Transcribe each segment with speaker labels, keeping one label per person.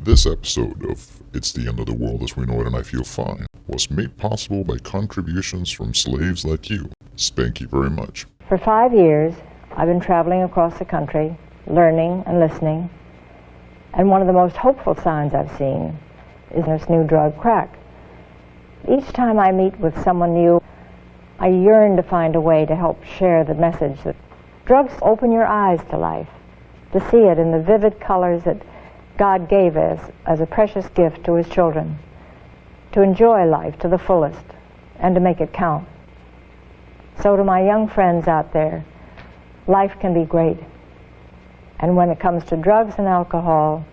Speaker 1: This episode of It's the End of the World as We Know It and I Feel Fine was made possible by contributions from slaves like you. Thank you very much.
Speaker 2: For 5 years, I've been traveling across the country, learning and listening, and one of the most hopeful signs I've seen is this new drug, crack. Each time I meet with someone new, I yearn to find a way to help share the message that drugs open your eyes to life, to see it in the vivid colors that God gave us as a precious gift to His children, to enjoy life to the fullest and to make it count. So to my young friends out there, life can be great. And when it comes to drugs and alcohol,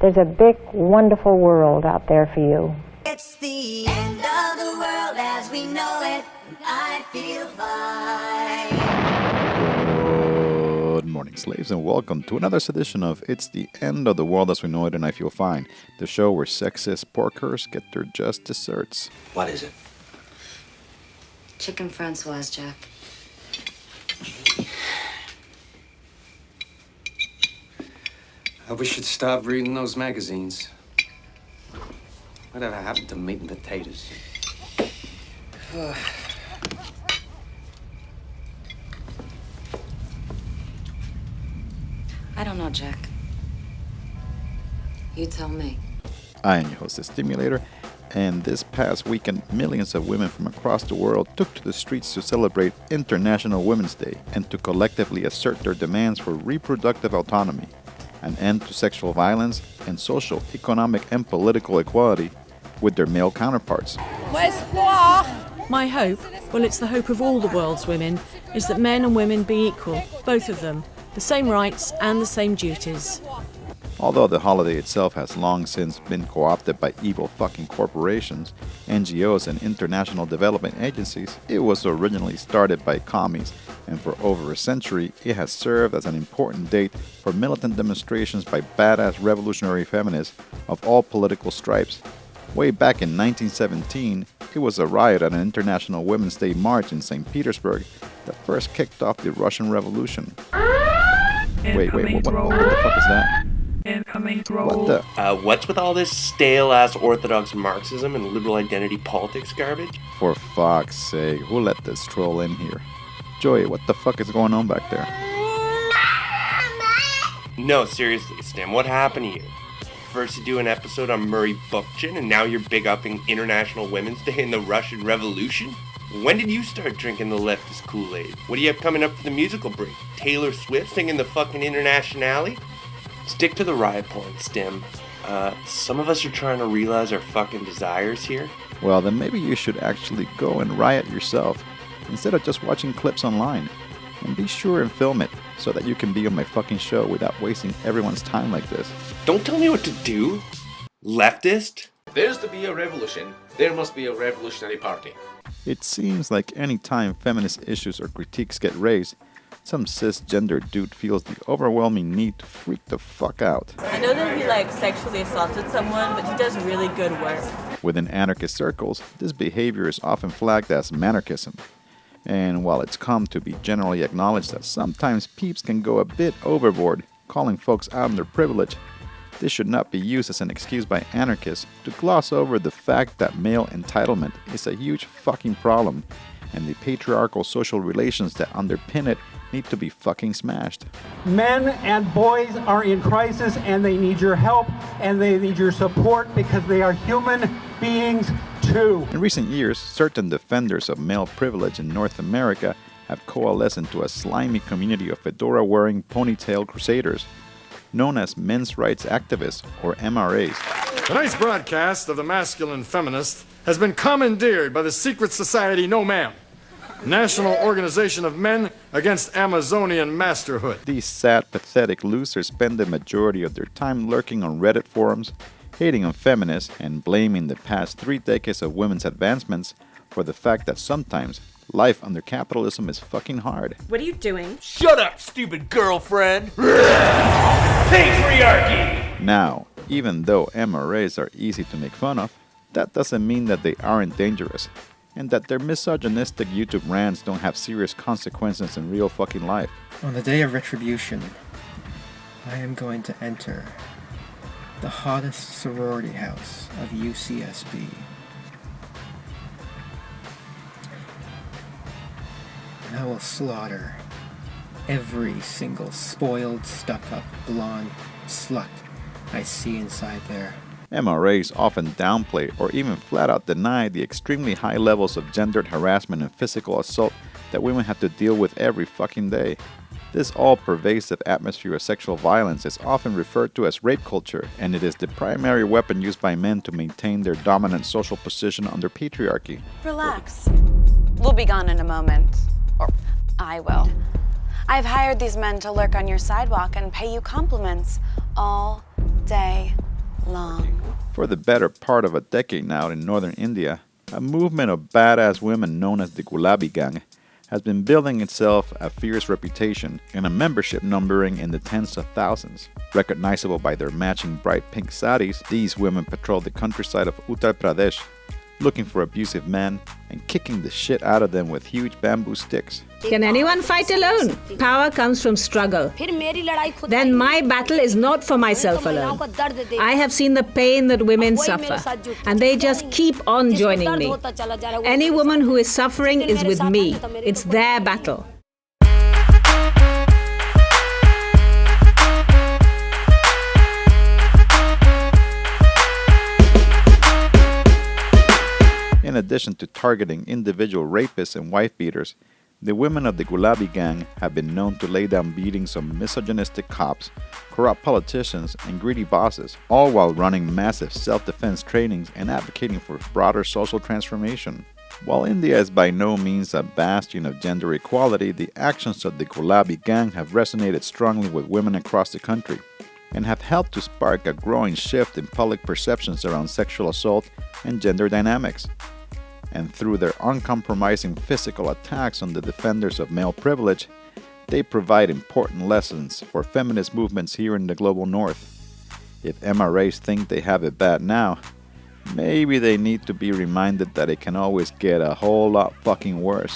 Speaker 2: there's a big, wonderful world out there for you.
Speaker 3: It's the end of the world as we know it, and I feel fine.
Speaker 4: Good morning, slaves, and welcome to another edition of It's the End of the World as We Know It and I Feel Fine, the show where sexist porkers get their just desserts.
Speaker 5: What is it?
Speaker 6: Chicken Francoise, Jack.
Speaker 5: We should stop reading those magazines. Whatever happened to meat and potatoes?
Speaker 6: I don't know, Jack. You tell me.
Speaker 4: I am your host, the Stimulator, and this past weekend, millions of women from across the world took to the streets to celebrate International Women's Day and to collectively assert their demands for reproductive autonomy, an end to sexual violence, and social, economic, and political equality with their male counterparts.
Speaker 7: My hope, well, it's the hope of all the world's women, is that men and women be equal, both of them, the same rights and the same duties.
Speaker 4: Although the holiday itself has long since been co-opted by evil fucking corporations, NGOs, and international development agencies, it was originally started by commies, and for over a century, it has served as an important date for militant demonstrations by badass revolutionary feminists of all political stripes. Way back in 1917, it was a riot at an International Women's Day march in St. Petersburg that first kicked off the Russian Revolution. Wait, what the fuck is that? What the?
Speaker 8: What's with all this stale-ass orthodox Marxism and liberal identity politics garbage?
Speaker 4: For fuck's sake, who let this troll in here? Joey, what the fuck is going on back there?
Speaker 8: No, seriously, Stim, what happened to you? First you do an episode on Murray Bookchin, and now you're big-upping International Women's Day and the Russian Revolution? When did you start drinking the leftist Kool-Aid? What do you have coming up for the musical break? Taylor Swift singing the fucking Internationale? Stick to the riot porn, Stim. Some of us are trying to realize our fucking desires here.
Speaker 4: Well, then maybe you should actually go and riot yourself, instead of just watching clips online. And be sure and film it, so that you can be on my fucking show without wasting everyone's time like this.
Speaker 8: Don't tell me what to do, leftist.
Speaker 9: If there's to be a revolution, there must be a revolutionary party.
Speaker 4: It seems like any time feminist issues or critiques get raised, some cisgender dude feels the overwhelming need to freak the fuck out.
Speaker 10: I know that he sexually assaulted someone, but he does really good work.
Speaker 4: Within anarchist circles, this behavior is often flagged as manarchism. And while it's come to be generally acknowledged that sometimes peeps can go a bit overboard, calling folks out on their privilege, this should not be used as an excuse by anarchists to gloss over the fact that male entitlement is a huge fucking problem, and the patriarchal social relations that underpin it need to be fucking smashed.
Speaker 11: Men and boys are in crisis, and they need your help, and they need your support, because they are human beings too.
Speaker 4: In recent years, certain defenders of male privilege in North America have coalesced into a slimy community of fedora-wearing ponytail crusaders, known as men's rights activists, or MRAs.
Speaker 12: Tonight's broadcast of The Masculine Feminist has been commandeered by the secret society No Man, National Organization of Men Against Amazonian Masterhood.
Speaker 4: These sad, pathetic losers spend the majority of their time lurking on Reddit forums, hating on feminists, and blaming the past 3 decades of women's advancements for the fact that sometimes life under capitalism is fucking hard.
Speaker 7: What are you doing?
Speaker 9: Shut up, stupid girlfriend! Patriarchy!
Speaker 4: Now, even though MRAs are easy to make fun of, that doesn't mean that they aren't dangerous, and that their misogynistic YouTube rants don't have serious consequences in real fucking life.
Speaker 13: On the day of retribution, I am going to enter the hottest sorority house of UCSB. And I will slaughter every single spoiled, stuck-up, blonde slut I see inside there.
Speaker 4: MRAs often downplay or even flat out deny the extremely high levels of gendered harassment and physical assault that women have to deal with every fucking day. This all-pervasive atmosphere of sexual violence is often referred to as rape culture, and it is the primary weapon used by men to maintain their dominant social position under patriarchy.
Speaker 14: Relax. We'll be gone in a moment. Or I will. I've hired these men to lurk on your sidewalk and pay you compliments all day long.
Speaker 4: For the better part of a decade now in northern India, a movement of badass women known as the Gulabi Gang has been building itself a fierce reputation and a membership numbering in the tens of thousands. Recognizable by their matching bright pink saris, these women patrol the countryside of Uttar Pradesh, looking for abusive men and kicking the shit out of them with huge bamboo sticks.
Speaker 15: Can anyone fight alone? Power comes from struggle. Then my battle is not for myself alone. I have seen the pain that women suffer, and they just keep on joining me. Any woman who is suffering is with me. It's their battle.
Speaker 4: In addition to targeting individual rapists and wife beaters, the women of the Gulabi Gang have been known to lay down beatings on misogynistic cops, corrupt politicians, and greedy bosses, all while running massive self-defense trainings and advocating for broader social transformation. While India is by no means a bastion of gender equality, the actions of the Gulabi Gang have resonated strongly with women across the country and have helped to spark a growing shift in public perceptions around sexual assault and gender dynamics. And through their uncompromising physical attacks on the defenders of male privilege, they provide important lessons for feminist movements here in the global north. If MRAs think they have it bad now, maybe they need to be reminded that it can always get a whole lot fucking worse.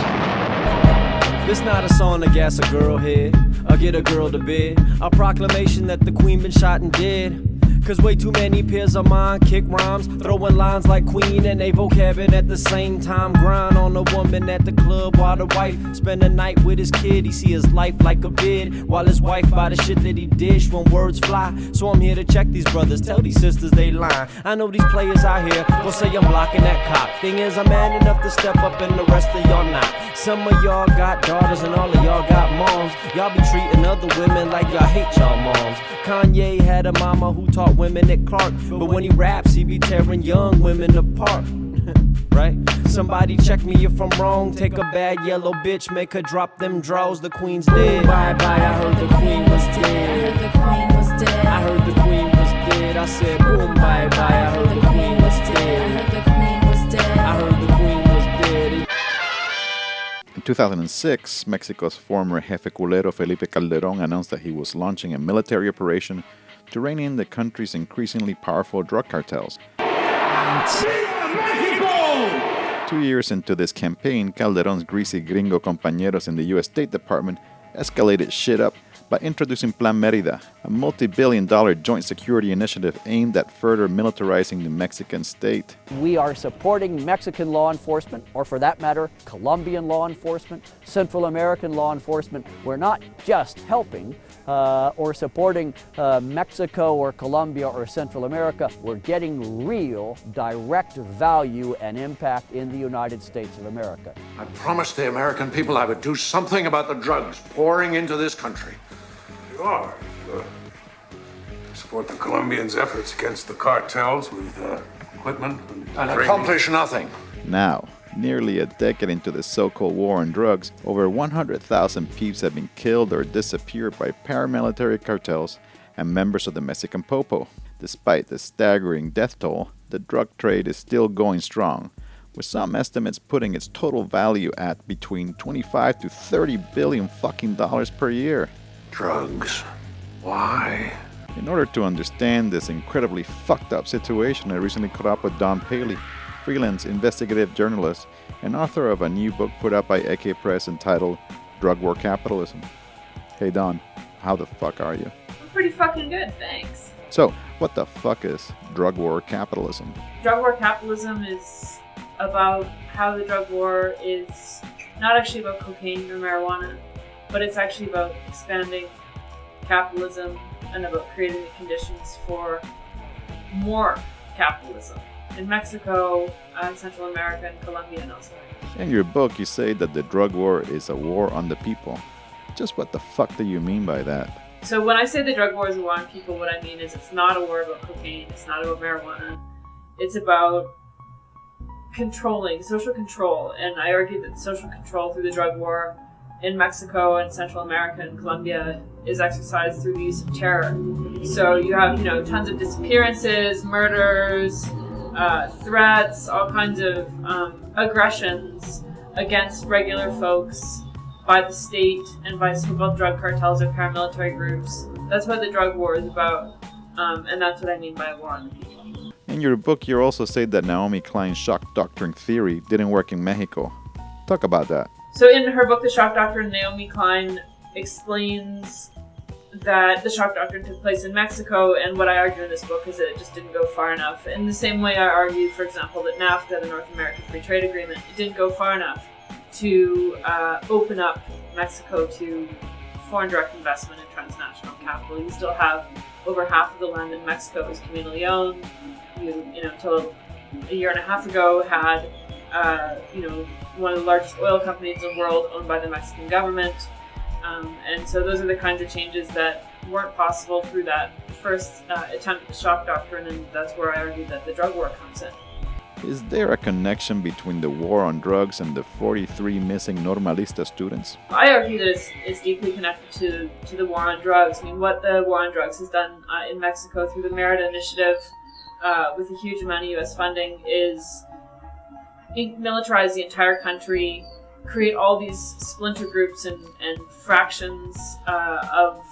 Speaker 16: This not a song to gas a girl head, or get a girl to bed. A proclamation that the queen been shot and dead. Cause way too many peers of mine kick rhymes, throwing lines like queen and they vocabin at the same time. Grind on a woman at the club while the wife spend the night with his kid. He see his life like a bid, while his wife buy the shit that he dish when words fly. So I'm here to check these brothers, tell these sisters they lying. I know these players out here gon' say I'm blocking that cop. Thing is, I'm man enough to step up and the rest of y'all not. Some of y'all got daughters and all of y'all got moms. Y'all be treating other women like y'all hate y'all moms. Kanye had a mama who taught women at Clark, but when he raps, he be tearing young women apart. Right? Somebody check me if I'm wrong. Take a bad yellow bitch, make her drop them draws. The queen's dead. Bye bye, I heard the queen was dead. I heard the queen was dead. I heard the queen was dead. I said boom, bye bye, I heard the queen was dead. I heard the queen was dead. I heard the queen was dead.
Speaker 4: In 2006, Mexico's former jefe culero Felipe Calderón announced that he was launching a military operation to rein in the country's increasingly powerful drug cartels. 2 years into this campaign, Calderón's greasy gringo compañeros in the U.S. State Department escalated shit up by introducing Plan Mérida, a multi-billion-dollar joint security initiative aimed at further militarizing the Mexican state.
Speaker 17: We are supporting Mexican law enforcement, or for that matter, Colombian law enforcement, Central American law enforcement. We're not just helping or supporting Mexico or Colombia or Central America. We're getting real direct value and impact in the United States of America.
Speaker 18: I promised the American people I would do something about the drugs pouring into this country.
Speaker 19: You are. Support the Colombians' efforts against the cartels with equipment and
Speaker 18: accomplish nothing.
Speaker 4: Now, nearly a decade into the so-called war on drugs, over 100,000 peeps have been killed or disappeared by paramilitary cartels and members of the Mexican Popo. Despite the staggering death toll, the drug trade is still going strong, with some estimates putting its total value at between 25 to 30 billion fucking dollars per year.
Speaker 18: Drugs. Why?
Speaker 4: In order to understand this incredibly fucked up situation, I recently caught up with Dawn Paley, freelance investigative journalist and author of a new book put out by AK Press entitled War Capitalism. Hey Dawn, how the fuck are you?
Speaker 20: Pretty fucking good, thanks.
Speaker 4: So, what the fuck is drug war capitalism?
Speaker 20: Drug war capitalism is about how the drug war is not actually about cocaine or marijuana, but it's actually about expanding capitalism and about creating the conditions for more capitalism in Mexico, Central America, and Colombia, and elsewhere.
Speaker 4: In your book, you say that the drug war is a war on the people. Just what the fuck do you mean by that?
Speaker 20: So when I say the drug war is a war on people, what I mean is it's not a war about cocaine, it's not about marijuana, it's about controlling, social control. And I argue that social control through the drug war in Mexico and Central America and Colombia is exercised through the use of terror. So you have, tons of disappearances, murders, threats, all kinds of aggressions against regular folks by the state and by so-called drug cartels or paramilitary groups. That's what the drug war is about, and that's what I mean by a war on the people.
Speaker 4: In your book, you also say that Naomi Klein's shock doctrine theory didn't work in Mexico. Talk about that.
Speaker 20: So in her book, The Shock Doctrine, Naomi Klein explains that the shock doctrine took place in Mexico, and what I argue in this book is that it just didn't go far enough. In the same way I argue, for example, that NAFTA, the North American Free Trade Agreement, it didn't go far enough to open up Mexico to foreign direct investment and transnational capital. You still have over half of the land in Mexico is communally owned. You until a year and a half ago had, one of the largest oil companies in the world owned by the Mexican government. And so those are the kinds of changes that weren't possible through that first attempt at the shock doctrine, and that's where I argue that the drug war comes in.
Speaker 4: Is there a connection between the war on drugs and the 43 missing Normalista students?
Speaker 20: I argue that it's deeply connected to the war on drugs. I mean, what the war on drugs has done in Mexico through the Merit Initiative, with a huge amount of U.S. funding, is militarize the entire country, create all these splinter groups and fractions of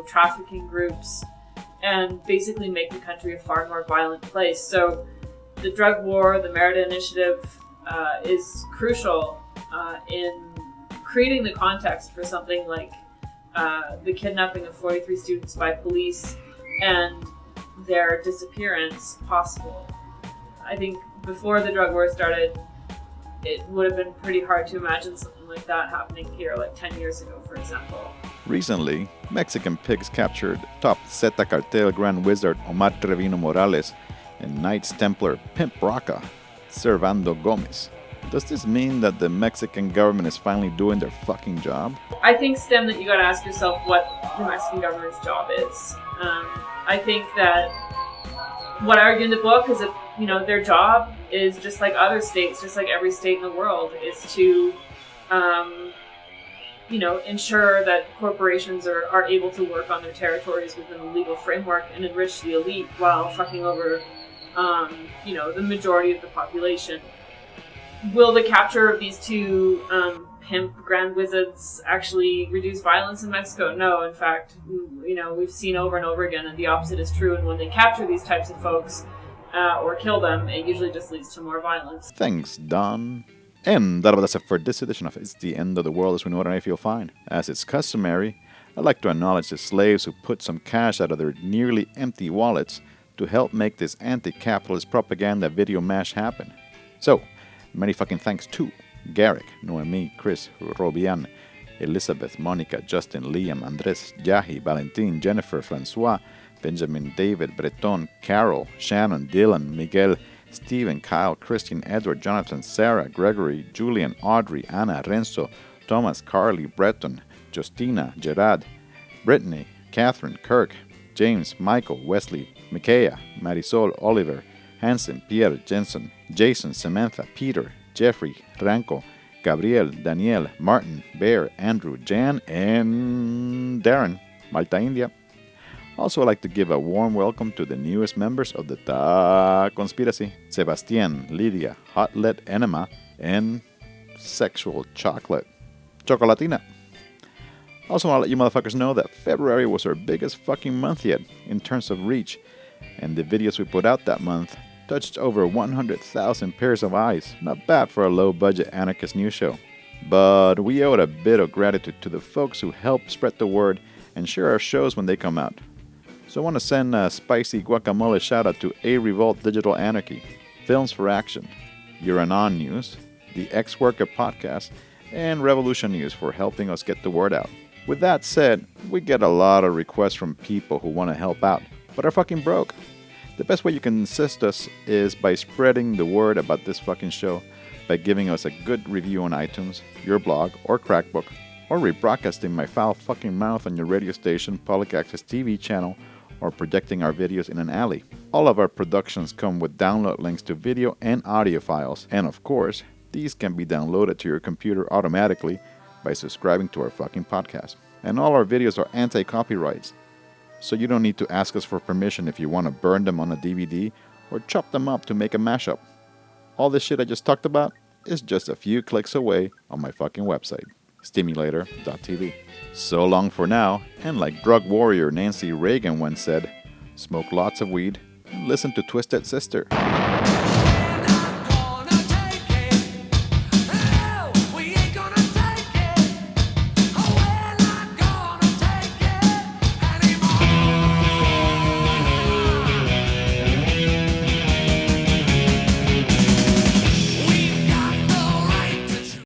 Speaker 20: trafficking groups, and basically make the country a far more violent place. So the drug war, the Merit Initiative, is crucial in creating the context for something like the kidnapping of 43 students by police and their disappearance possible. I think before the drug war started, it would have been pretty hard to imagine something like that happening here, like 10 years ago, for example.
Speaker 4: Recently, Mexican pigs captured top Zeta Cartel Grand Wizard Omar Trevino Morales and Knights Templar Pimp Rocca Servando Gomez. Does this mean that the Mexican government is finally doing their fucking job?
Speaker 20: I think, Stem, that you gotta ask yourself what the Mexican government's job is. I think that what I argue in the book is that, their job is just like other states, just like every state in the world, is to, ensure that corporations are able to work on their territories within a legal framework and enrich the elite while fucking over, the majority of the population. Will the capture of these two pimp grand wizards actually reduce violence in Mexico? No, in fact, we've seen over and over again that the opposite is true, and when they capture these types of folks or kill them, it usually just leads to more violence.
Speaker 4: Thanks, Dawn. And that about it for this edition of It's the End of the World as We Know It and I Feel Fine. As it's customary, I'd like to acknowledge the slaves who put some cash out of their nearly empty wallets to help make this anti-capitalist propaganda video mash happen. So, many fucking thanks to Garrick, Noemi, Chris, Robian, Elizabeth, Monica, Justin, Liam, Andres, Yahi, Valentin, Jennifer, Francois, Benjamin, David, Breton, Carol, Shannon, Dylan, Miguel, Stephen, Kyle, Christian, Edward, Jonathan, Sarah, Gregory, Julian, Audrey, Anna, Renzo, Thomas, Carly, Breton, Justina, Gerard, Brittany, Catherine, Kirk, James, Michael, Wesley, Micaiah, Marisol, Oliver, Hansen, Pierre, Jensen, Jason, Samantha, Peter, Jeffrey, Ranko, Gabriel, Daniel, Martin, Bear, Andrew, Jan, and Darren, Malta, India. Also, I'd like to give a warm welcome to the newest members of the Ta Conspiracy, Sebastian, Lydia, Hotlet Enema, and Sexual Chocolate, Chocolatina. Also, want to let you motherfuckers know that February was our biggest fucking month yet in terms of reach, and the videos we put out that month touched over 100,000 pairs of eyes. Not bad for a low-budget anarchist news show. But we owed a bit of gratitude to the folks who helped spread the word and share our shows when they come out. So I want to send a spicy guacamole shout out to A Revolt Digital Anarchy, Films for Action, You're Anon News, the Ex-Worker Podcast, and Revolution News for helping us get the word out. With that said, we get a lot of requests from people who want to help out, but are fucking broke. The best way you can assist us is by spreading the word about this fucking show, by giving us a good review on iTunes, your blog, or Crackbook, or rebroadcasting my foul fucking mouth on your radio station, public access TV channel, or projecting our videos in an alley. All of our productions come with download links to video and audio files, and of course, these can be downloaded to your computer automatically by subscribing to our fucking podcast. And all our videos are anti-copyrights, so you don't need to ask us for permission if you want to burn them on a DVD or chop them up to make a mashup. All this shit I just talked about is just a few clicks away on my fucking website, stimulator.tv. So long for now, and like drug warrior Nancy Reagan once said, smoke lots of weed and listen to Twisted Sister.